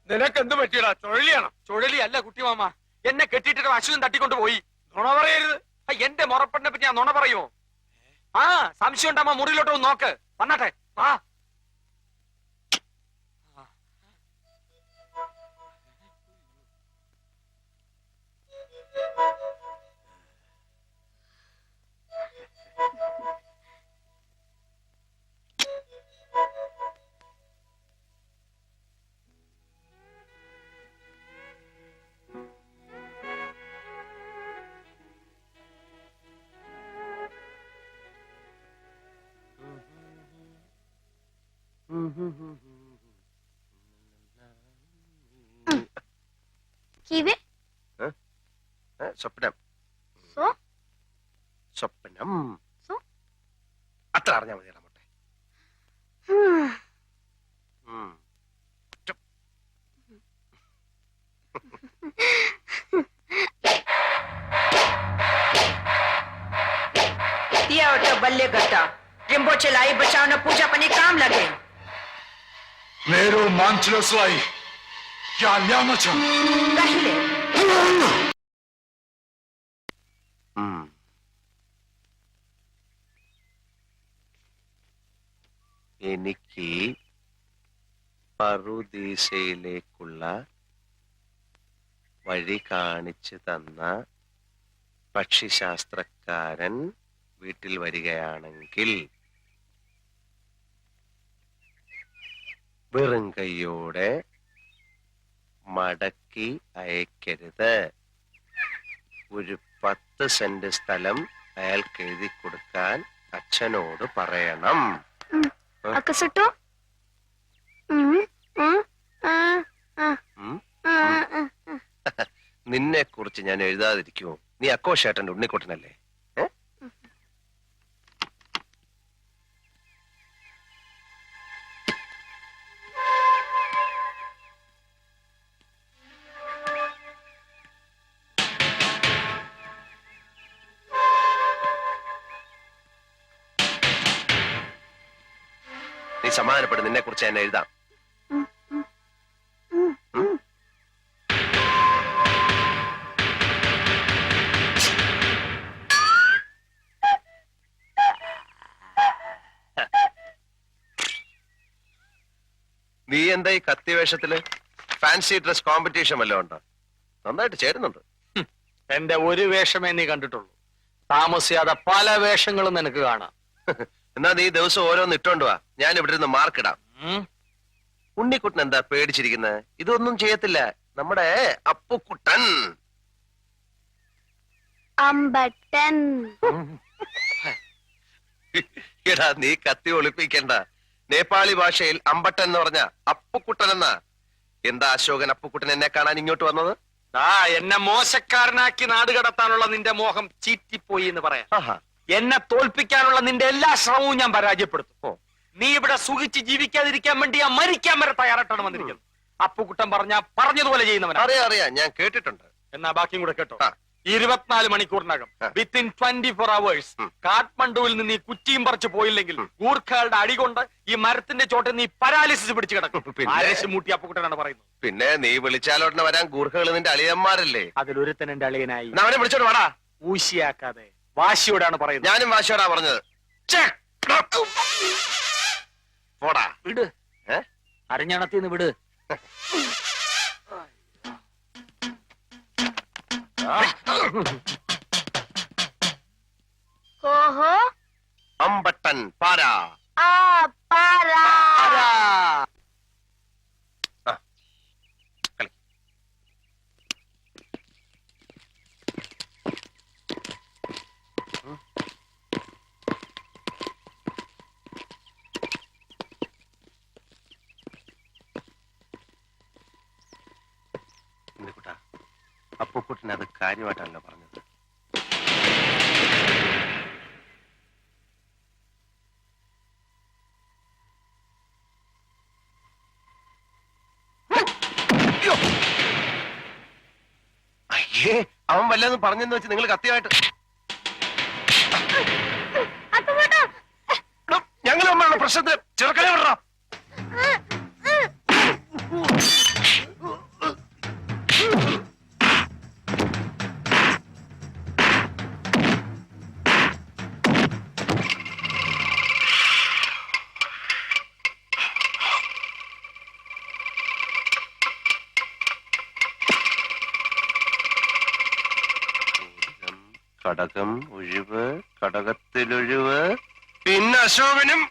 നിനക്ക് എന്ത് പറ്റിയടാ? ചുഴലിയാണോ? ചുഴലിയല്ല കുട്ടിമാമ, എന്നെ കെട്ടിയിട്ട് അശ്വൻ തട്ടിക്കൊണ്ട് പോയി. നുണ പറയരുത്. എന്റെ മുറപ്പെട്ടിനെ പറ്റി ഞാൻ നുണ പറയുമോ? ആ സംശയം ഉണ്ടാകുമ്പോ മുറിയിലോട്ട് ഒന്ന് നോക്ക്. വന്നാട്ടെ ആ. സ്വപ്നം സ്വപ്നം അത്ര അറിഞ്ഞാൽ മതി. റമോട്ടെ दिया और बल्ले गट्टा रिम्बो चलाई बचाओ न पूजा पनी काम लगे. मेरो मान्छेलाई क्या ल्याउन छ? कहिले എനിക്ക് പറുദീസയിലേക്കുള്ള വഴി കാണിച്ചു തന്ന പക്ഷിശാസ്ത്രക്കാരൻ വീട്ടിൽ വരികയാണെങ്കിൽ വെറും കൈയോടെ മടക്കി അയക്കരുത്. ഒരു 10 സെന്റ് സ്ഥലം അയാൾക്ക് എഴുതി കൊടുക്കാൻ അച്ഛനോട് പറയണം. നിന്നെ കുറിച്ച് ഞാൻ എഴുതാതിരിക്കുമോ? നീ അക്കോഷേട്ടന്റെ ഉണ്ണിക്കുട്ടനല്ലേ? നീ സമാധാനപ്പെടും, നിന്നെ കുറിച്ച് ഞാൻ എഴുതാം. നീ എന്താ ഈ കത്തി വേഷത്തില്? ഫാൻസി ഡ്രസ് കോമ്പറ്റീഷൻ വല്ലതും ഉണ്ടോ? നന്നായിട്ട് ചേരുന്നുണ്ട്. എന്റെ ഒരു വേഷമേ നീ കണ്ടിട്ടുള്ളൂ. താമസിയാതെ പല വേഷങ്ങളും നിനക്ക് കാണാം. എന്നാ നീ ദിവസം ഓരോന്ന് ഇട്ടോണ്ട് വാ, ഞാൻ ഇവിടെ നിന്ന് മാർക്കിടാം. ഉണ്ണിക്കുട്ടൻ എന്താ പേടിച്ചിരിക്കുന്നത്? ഇതൊന്നും ചെയ്യത്തില്ല നമ്മുടെ അപ്പുക്കുട്ടൻ. അമ്പട്ടൻ. എടാ നീ കത്തി ഒളിപ്പിക്കണ്ട. നേപ്പാളി ഭാഷയിൽ അമ്പട്ടൻ എന്ന് പറഞ്ഞ അപ്പുക്കുട്ടൻ എന്നാ. എന്താ അശോകൻ അപ്പുക്കുട്ടൻ എന്നെ കാണാൻ ഇങ്ങോട്ട് വന്നത്? എന്നെ മോശക്കാരനാക്കി നാട് കടത്താനുള്ള നിന്റെ മോഹം ചീറ്റിപ്പോയി എന്ന് പറയാം. എന്നെ തോൽപ്പിക്കാനുള്ള നിന്റെ എല്ലാ ശ്രമവും ഞാൻ പരാജയപ്പെടുത്തും. നീ ഇവിടെ സുഖിച്ച് ജീവിക്കാതിരിക്കാൻ വേണ്ടി ഞാൻ മരിക്കാൻ വരെ തയ്യാറായിട്ടാണ് വന്നിരിക്കുന്നത്. അപ്പുക്കുട്ടൻ പറഞ്ഞതുപോലെ ചെയ്യുന്നവൻ. അറിയാം, ഞാൻ കേട്ടിട്ടുണ്ട്. എന്നാ ബാക്കിയും കൂടെ കേട്ടോ. 24 മണിക്കൂറിനകം വിത്തിൻ 24 hours കാഠ്മണ്ഡുവിൽ നിന്ന് ഈ കുറ്റിയും പറിച്ചു പോയില്ലെങ്കിൽ ഗൂർഖകളുടെ അടികൊണ്ട് ഈ മരത്തിന്റെ ചോട്ടിൽ നീ പരാലിസിസ് പിടിച്ചു കിടക്കും. മൂട്ടി അപ്പുക്കുട്ടനാണ് പറയുന്നത്. പിന്നെ നീ വിളിച്ചാലോട്ടനെ വരാൻ ഗൂർഖകൾ നിന്റെ അളിയന്മാരല്ലേ? അതിലൊരുത്തൻ എന്റെ അളിയനായി. അവനെ വിളിച്ചോട്ട് വാടാ. ഊശിയാക്കാതെ വാശിയോടാണ് പറയുന്നത്. ഞാനും വാശിയോടാ പറഞ്ഞത്. പോടാ വിട്, അരഞ്ഞണത്തിന്ന് വിട്. അമ്പട്ടൻ പാരാ. അപ്പുക്കുട്ടൻ അത് കാര്യമായിട്ടാണല്ലോ പറഞ്ഞത്. അയ്യേ, അവൻ വല്ലതും പറഞ്ഞെന്ന് വെച്ച് നിങ്ങൾ കത്തിയായിട്ട് ഞങ്ങൾ തമ്മിലുള്ള പ്രശ്നത്തിൽ ചെറുക്കനെ വിടണം. കടകം ഒഴിവ്, കടകത്തിലൊഴിവ്. പിന്നെ അശോകനും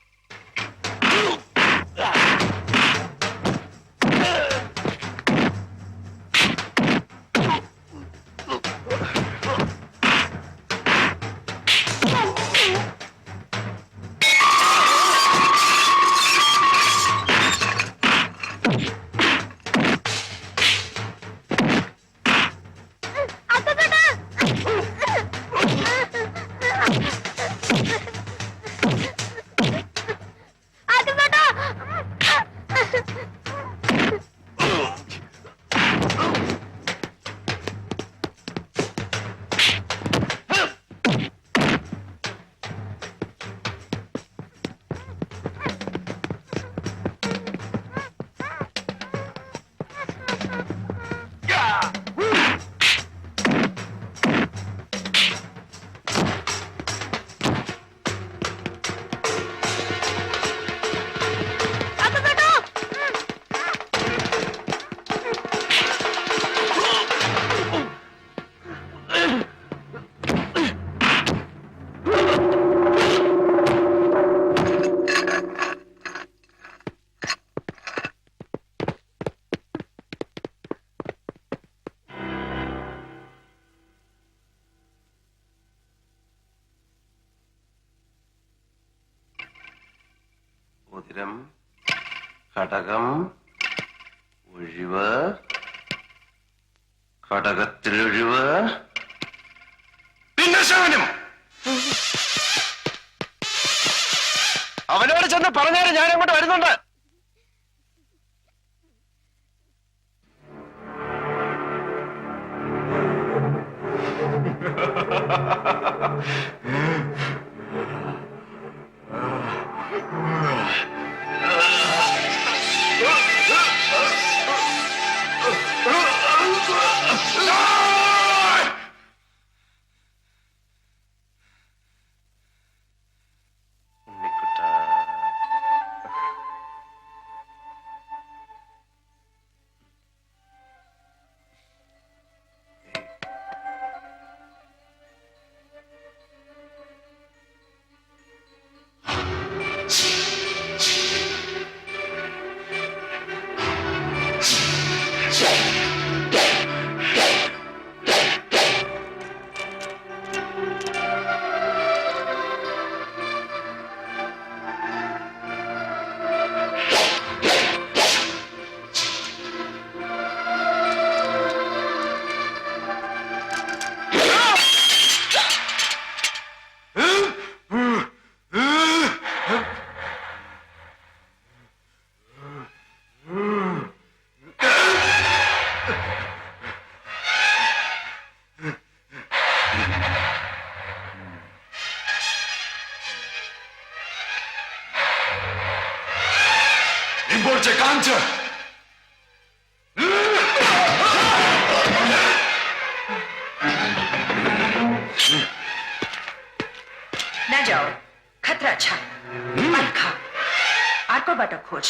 ഉദരം, കടകം ഒഴിവ്, കടകത്തിലൊഴിവ്. പിന്നെ അശോകനും. അവനോട് ചെന്ന് പറഞ്ഞാല് ഞാൻ അങ്ങോട്ട് വരുന്നുണ്ട്. Rimborce Kancia! न जाओ, खतरा अच्छा मत खा, आको बाटो खोज.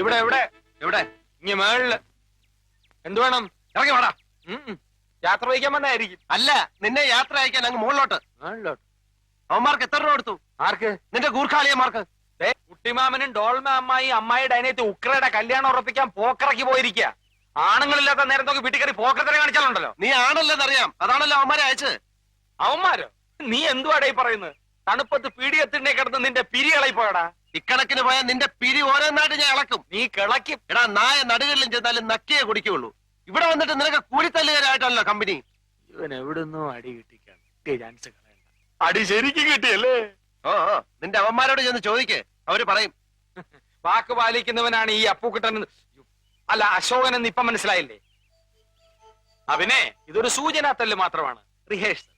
ഇവിടെ എവിടെ എവിടെ ഇങ്ങ മേളില് എന്ത് വേണം? ഇറങ്ങി വേടാ. യാത്ര വഹിക്കാൻ വന്നായിരിക്കും. അല്ല, നിന്നെ യാത്ര അയക്കാൻ അങ്ങ് മുകളിലോട്ട്. മേളിലോട്ട്. അവന്മാർക്ക് എത്ര രൂപ കൊടുത്തു? ആർക്ക്? നിന്റെ ഗൂർഖാളിയന്മാർക്ക്. കുട്ടിമാമനും ഡോൾമ അമ്മായിയുടെ അനിയത്തി ഉക്രയുടെ കല്യാണം ഉറപ്പിക്കാൻ പോക്കിറക്കി പോയിരിക്കുക. ആണുങ്ങളില്ലാത്ത നേരം നോക്കി വീട്ടിൽ കയറി പോക്കത്തിനെ കാണിച്ചാലുണ്ടല്ലോ. നീ ആണല്ലെന്നറിയാം, അതാണല്ലോ അവന്മാരെ അയച്ചത്. അവന്മാരോ? നീ എന്തുവാടേ പറയുന്നത്? തണുപ്പത്ത് പീഡിയത്തിനെ കിടന്ന് നിന്റെ പിരികളായി പോയടാ. ഇക്കണക്കിന് പോയാൽ നിന്റെ പിരി ഓരോന്നായിട്ട് ഞാൻ ഇളക്കും. നീ കിളക്കും. എടാ നായ നടുകളിലും ചെന്നാലും നക്കിയേ കുടിക്കുള്ളൂ. ഇവിടെ വന്നിട്ട് നിനക്ക് കൂലിത്തല്ലുകാരായിട്ടല്ലോ കമ്പനി. ഇവൻ എവിടുന്നോ അടി കിട്ടിക്കാണ്. ചാൻസ് കളയണ്ട. അടി ശരിക്കും കിട്ടിയല്ലേ? ഓ നിന്റെ അവന്മാരോട് ചെന്ന് ചോദിക്കേ, അവര് പറയും. വാക്ക് പാലിക്കുന്നവനാണ് ഈ അപ്പൂക്കുട്ടൻ. അല്ല, അശോകൻ എന്ന് ഇപ്പൊ മനസ്സിലായില്ലേ? അവനെ ഇതൊരു സൂചനാത്തല്ല് മാത്രമാണ്, റിഹേഴ്സൽ.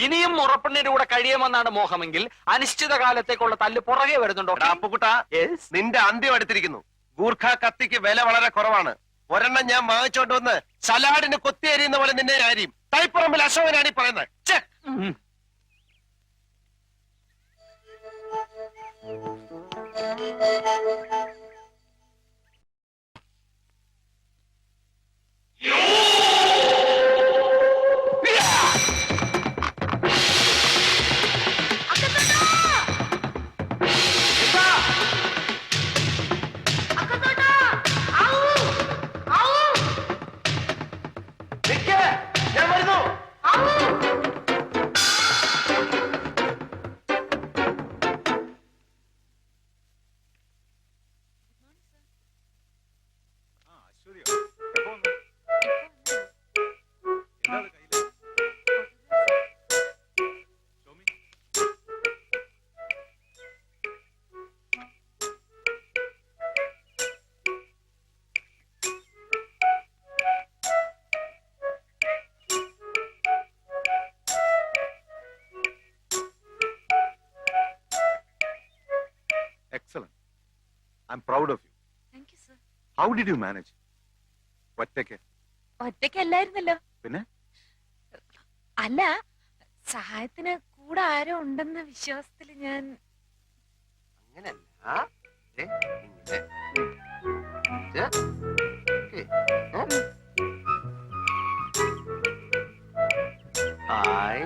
ഇനിയും മുറപ്പെണ്ണിന്റെ കൂടെ കഴിയുമെന്നാണ് മോഹമെങ്കിൽ അനിശ്ചിത കാലത്തേക്കുള്ള തല്ല് പുറകെ വരുന്നുണ്ടോ? അപ്പുക്കുട്ട, നിന്റെ അന്ത്യം എടുത്തിരിക്കുന്നു. ഗൂർഖ കത്തിക്ക് വില വളരെ കുറവാണ്. ഒരെണ്ണം ഞാൻ വാങ്ങിച്ചോണ്ട് വന്ന് സലാഡിന് കൊത്തിയരിയുന്ന പോലെ നിന്നെ ആരെയും തൈപ്പുറമ്പിൽ അശോകനാണ് ഈ പറയുന്നത്. ഛെ! നിക്ക്, ഞാൻ വരുന്നു. Excellent. I'm proud of you. Thank you, sir. How did you manage? ഒറ്റയ്ക്ക്? ഒറ്റയ്ക്കല്ലായിരുന്നല്ലോ. പിന്നെ? അല്ല, സഹായത്തിന് കൂടെ ആരോ ഉണ്ടെന്ന വിശ്വാസത്തിൽ ഞാൻ. അങ്ങനല്ല, ദേ, ഇങ്ങനെ. ഛെ, ഏ, ഹായ്.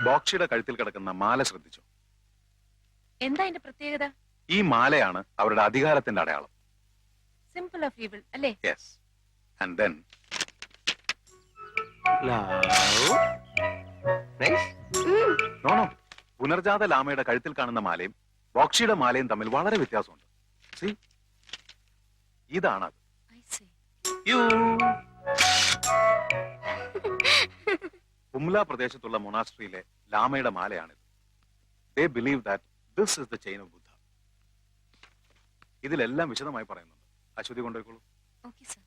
ബോക്ഷിയുടെ കഴുത്തിൽ കിടക്കുന്ന മാല ശ്രദ്ധിച്ചോ? എന്താ അതിന്റെ പ്രത്യേകത? ഈ മാലയാണ് അവരുടെ അധികാരത്തിന്റെ അടയാളം. സിമ്പിൾ ഓഫ് ഈവിൾ അല്ലേ? Yes. And then no no, പുനർജാത ലാമയുടെ കഴുത്തിൽ കാണുന്ന മാലയും ബോക്ഷിയുടെ മാലയും തമ്മിൽ വളരെ വ്യത്യാസമുണ്ട്. See? ഇതാണ് അത്. I see. ഉംല പ്രദേശത്തുള്ള മൊണാസ്ട്രിയിലെ ലാമയുടെ മാലയാണിത്. They believe that this is the chain of Buddha. ഇതിലെല്ലാം വിശദമായി പറയുന്നുണ്ട്. Aswathy കൊണ്ടുപോയിക്കോളൂ. Okay, sir.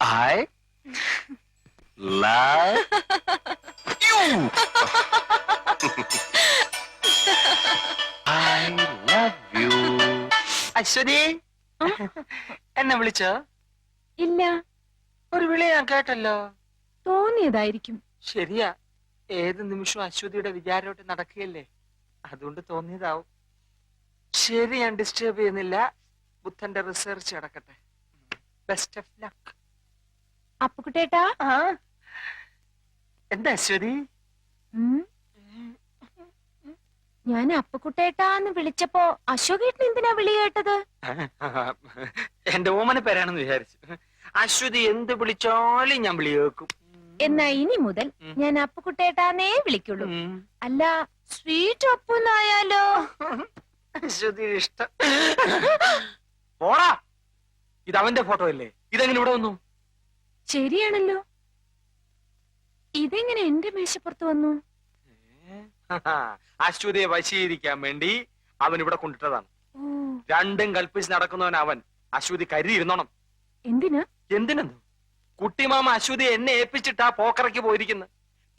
I love you. I love you. Aswathy, എന്നെ വിളിച്ചോ? ഇല്ല, ഒരു വിളി ഞാൻ കേട്ടല്ലോ. തോന്നിയതായിരിക്കും. ശരിയാ, ഏത് നിമിഷവും അശ്വതിയുടെ വിചാരോട്ട് നടക്കുകയല്ലേ, അതുകൊണ്ട് തോന്നിയതാവും. ശരി, ഞാൻ ഡിസ്റ്റർബ് ചെയ്യുന്നില്ല. ബുദ്ധന്റെ റിസർച്ച് നടക്കട്ടെ. Best of luck. അപ്പുകുട്ടേട്ടാ, എന്താ അശ്വതി? ഞാൻ അപ്പുകുട്ടേട്ടാന്ന് വിളിച്ചപ്പോ അശോകേട്ടൻ എന്തിനാ വിളി കേട്ടത്? എന്റെ ഓമന പേരാണെന്ന് വിചാരിച്ചു. അശ്വതി എന്ത് വിളിച്ചാലും ഞാൻ വിളി കേൾക്കും. എന്നാ ഇനി മുതൽ ഞാൻ അപ്പുകുട്ടേട്ടാന്നേ വിളിക്കുള്ളൂ. അല്ല, സ്വീറ്റ് അപ്പുന്നായാലോ? അശ്വതി ഇഷ്ടം. പോടാ, ഇത് അവന്റെ ഫോട്ടോ അല്ലേ? ഇതെങ്ങനെ ഇവിടെ വന്നു? ശരിയാണല്ലോ, ഇതെങ്ങനെ എന്റെ മേശപ്പുറത്ത് വന്നു? അശ്വതിയെ വശീകരിക്കാൻ വേണ്ടി അവൻ ഇവിടെ കൊണ്ടിട്ടതാണ്. ഓ, രണ്ടും കൽപ്പിച്ച് നടക്കുന്നവൻ അവൻ. അശ്വതി കരുതിയിരുന്നോണം. എന്തിനാ? എന്തിനെന്നു? കുട്ടിമാമ അശ്വതി എന്നെ ഏൽപ്പിച്ചിട്ടാ പോക്കറയ്ക്ക് പോയിരിക്കുന്നത്.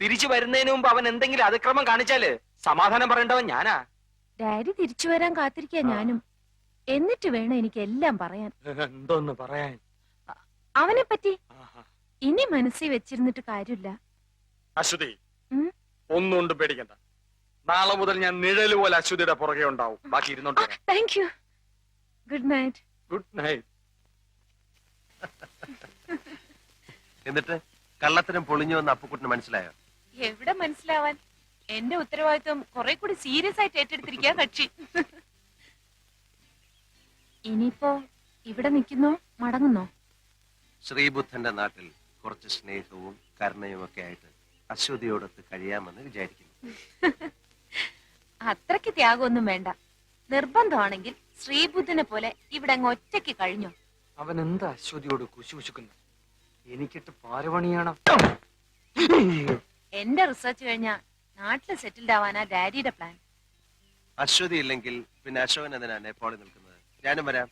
തിരിച്ചു വരുന്നതിന് മുമ്പ് അവൻ എന്തെങ്കിലും അതിക്രമം കാണിച്ചാല് സമാധാനം പറയേണ്ടവൻ ഞാനാ. ഡാഡി തിരിച്ചു വരാൻ കാത്തിരിക്കാ ഞാനും. എന്നിട്ട് വേണം എനിക്ക് എല്ലാം പറയാൻ. എന്തോന്ന് പറയാൻ? അവനെ പറ്റി ഇനി മനസ്സിൽ വെച്ചിരുന്നിട്ട് കാര്യമില്ല. അശ്വതി, ഉം? ഒന്നും കൊണ്ട് പേടിക്കണ്ട. നാളെ മുതൽ ഞാൻ നിഴല് പോലെ അശ്വതിയുടെ പുറകെ ഉണ്ടാവും. ബാക്കി ഇരുന്നോണ്ട് വരാം. Thank you. Good night. Good night. എന്നിട്ട് കള്ളത്തിനും പൊളിഞ്ഞു വന്ന അപ്പുക്കുട്ടിന് മനസ്സിലായോ? എവിടെ മനസ്സിലാവാൻ? എന്റെ ഉത്തരവാദിത്വം കുറെ കൂടി സീരിയസ് ആയിട്ട് ഏറ്റെടുത്തിരിക്കാ കക്ഷി. ഇനിയിപ്പോ ഇവിടെ നിൽക്കുന്നോ മടങ്ങുന്നോ? ശ്രീബുദ്ധന്റെ നാട്ടിൽ കുറച്ച് സ്നേഹവും കരുണയും ഒക്കെ ആയിട്ട് അശ്വതിയോടൊത്ത് കഴിയാമെന്ന് വിചാരിക്കുന്നു. അത്രയ്ക്ക് ത്യാഗമൊന്നും വേണ്ട. നിർബന്ധമാണെങ്കിൽ ശ്രീബുദ്ധനെ പോലെ ഇവിടെ അങ്ങ് ഒറ്റയ്ക്ക് കഴിഞ്ഞോ? അവൻ എന്താ അശ്വതിയോട് കുശുകുശുക്കുന്നു? എനിക്കിട്ട് പാരവണിയാണ്. എന്റെ റിസർച്ച് കഴിഞ്ഞാ നാട്ടില് സെറ്റിൽഡ് ആവാനാ ഡാഡിയുടെ പ്ലാൻ. അശ്വതി ഇല്ലെങ്കിൽ പിന്നെ അശോകൻ എന്തിനാ നേപ്പാളിൽ നിൽക്കുന്നത്? ഞാനും വരാം.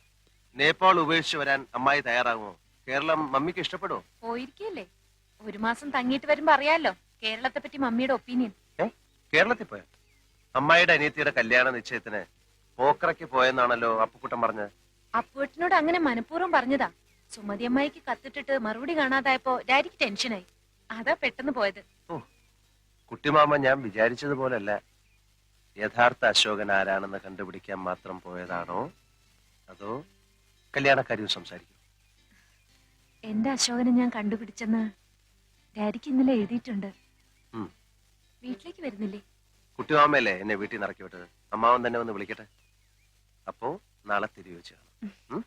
നേപ്പാൾ ഉപേക്ഷിച്ച് വരാൻ അമ്മായി തയ്യാറാകുമോ? കേരളം മമ്മിക്ക് ഇഷ്ടപ്പെടുമോ? പോയിരിക്കല്ലേ, ഒരു മാസം തങ്ങിയിട്ട് വരുമ്പോ അറിയാലോ കേരളത്തെ പറ്റി മമ്മിയുടെ ഒപ്പീനിയൻ. കേരളത്തിൽ പോയ അമ്മായിയുടെ അനിയത്തിയുടെ കല്യാണ നിശ്ചയത്തിന് പോക്കറയ്ക്ക് പോയെന്നാണല്ലോ അപ്പുക്കുട്ടൻ പറഞ്ഞത്. അപ്പുവേട്ടനോട് അങ്ങനെ മനഃപൂർവ്വം പറഞ്ഞതാ. സുമതി അമ്മായിക്ക് കത്തിട്ടിട്ട് മറുപടി കാണാതായപ്പോ ഡാഡിക്ക് ടെൻഷനായി. അതാ പെട്ടെന്ന് പോയത്. ഓ, കുട്ടിമാമ ഞാൻ വിചാരിച്ചതുപോലല്ല. യഥാർത്ഥ അശോകൻ ആരാണെന്ന് കണ്ടുപിടിക്കാൻ മാത്രം പോയതാണോ അതോ കല്യാണക്കാരിയും സംസാരിക്കും? എന്റെ അശോകനെ ഞാൻ കണ്ടുപിടിച്ചെന്ന് ഡാഡിക്ക് ഇന്നലെ എഴുതിയിട്ടുണ്ട്. ഉം. വീട്ടിലേക്ക് വരുന്നില്ലേ? കുട്ടിമാമയല്ലേ എന്നെ വീട്ടിൽ നിന്ന് ഇറക്കി വിട്ടത്. അമ്മാവൻ തന്നെ വന്ന് വിളിക്കട്ടെ. അപ്പോ നാളെ തിരികെ വെച്ച് കാണാം.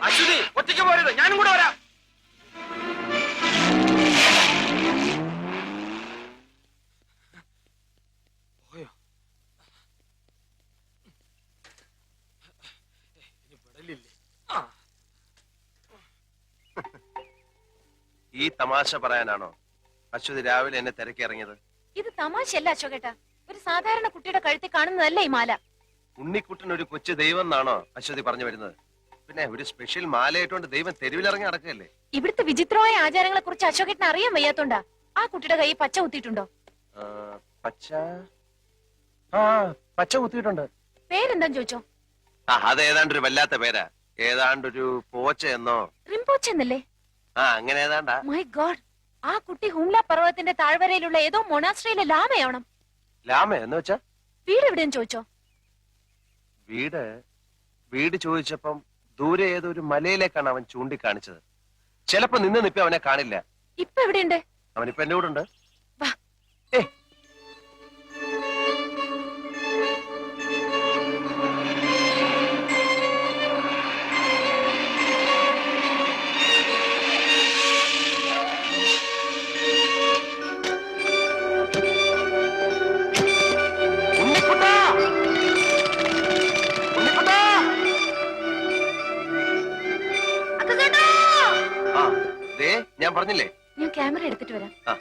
അശ്വതി, ഒറ്റയ്ക്ക് പോരുത്, ഞാനും കൂടെ വരാം. പോയോ? ഇനി പെടലില്ലേ? ഈ തമാശ പറയാനാണോ അശ്വതി രാവിലെ എന്നെ തിരക്കി ഇറങ്ങിയത്? ഇത് തമാശയല്ല അശോകേട്ടാ. ഒരു സാധാരണ കുട്ടിയുടെ കഴുത്തിൽ കാണുന്നതല്ല ഈ മാല. ഉണ്ണിക്കുട്ടൻ ഒരു കൊച്ചു ദൈവം എന്നാണോ അശ്വതി പറഞ്ഞു വരുന്നത്? പിന്നെ ഒരു സ്പെഷ്യൽ മാലയിട്ടുകൊണ്ട് ദൈവം തെരുവിലിറങ്ങി നടക്കുകയല്ലേ? ഇവിടുത്തെ വിചിത്രമായ ആചാരങ്ങളെ കുറിച്ച് അശോകേട്ടന് അറിയാൻ വയ്യാത്തോണ്ടാ. ആ കുട്ടിയുടെ കൈ പച്ച കുത്തിയിട്ടുണ്ടോ? പച്ച പച്ച കുത്തിയിട്ടുണ്ട്. പേരെന്താന്ന് ചോദിച്ചോ? അത് ഏതാണ്ടൊരു വല്ലാത്ത പേരാ. ഏതാണ്ടൊരു പോച്ച എന്നോ റിംപോച്ച എന്നല്ലേ? അങ്ങനെ ഏതാണ്ടാ. മൈ ഗോഡ്, ആ കുട്ടി ഹുംല പർവ്വതത്തിന്റെ താഴ്വരയിലുള്ള ഏതോ മൊണാസ്ട്രിയിലെ ലാമയാവണം. ലാമ എന്ന് വെച്ചാ? വീട് എവിടെയെന്ന് ചോദിച്ചോ? വീട് ചോദിച്ചപ്പം ദൂരെ ഏതോ ഒരു മലയിലേക്കാണ് അവൻ ചൂണ്ടിക്കാണിച്ചത്. ചിലപ്പോ നിന്ന് നിപ്പി അവനെ കാണില്ല. ഇപ്പൊ എവിടെയുണ്ട്? അവനിപ്പോ എന്റെ കൂടെ ഉണ്ട്. വാ. ഞാൻ പറഞ്ഞില്ലേ? ഞാൻ ക്യാമറ എടുത്തിട്ട് വരാം. ആ